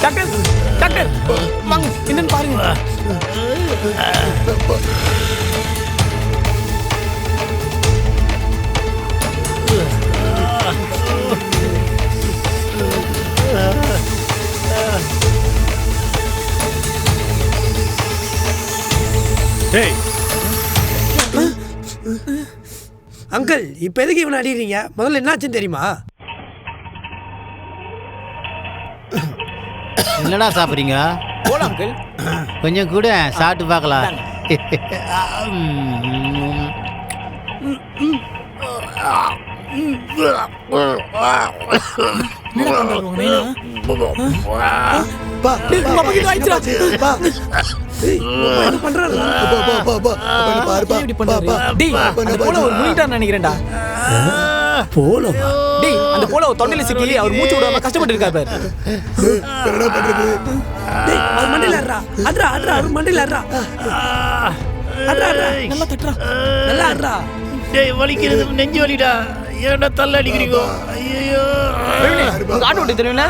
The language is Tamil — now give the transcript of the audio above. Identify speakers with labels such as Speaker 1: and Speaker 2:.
Speaker 1: டாக்டர் டாக்டர் வாங்க என்னன்னு பாருங்க.
Speaker 2: அங்கிள் இப்ப எதுக்கு இவனை அடிக்கிறீங்க? முதல்ல என்னாச்சுன்னு தெரியுமா?
Speaker 3: என்னடா சாப்பிட்றீங்க?
Speaker 1: போலாம் அங்கிள்.
Speaker 3: கொஞ்சம் கூட சாப்பிட்டு பார்க்கலாம்.
Speaker 1: நினைக்கிறேன்டா
Speaker 2: போலோ
Speaker 1: டேய் அந்த போல தொண்டையில சிக்கி அவர் மூச்சு விடாம கஷ்டப்பட்டு இருக்காரு பாரு.
Speaker 2: என்னடா பண்றது? டேய் அவர் மண்டையில அறா அறா அறா அவர் மண்டையில அறா அறா அறா நல்லா தட்டறா நல்லா அறா.
Speaker 3: டேய் வலிக்கிறது நெஞ்சு வலிடா. ஏன்டா தள்ள அடிக்கிறீங்க? ஐயோ
Speaker 1: காட்டு ஓட்டி தெரியும்ல?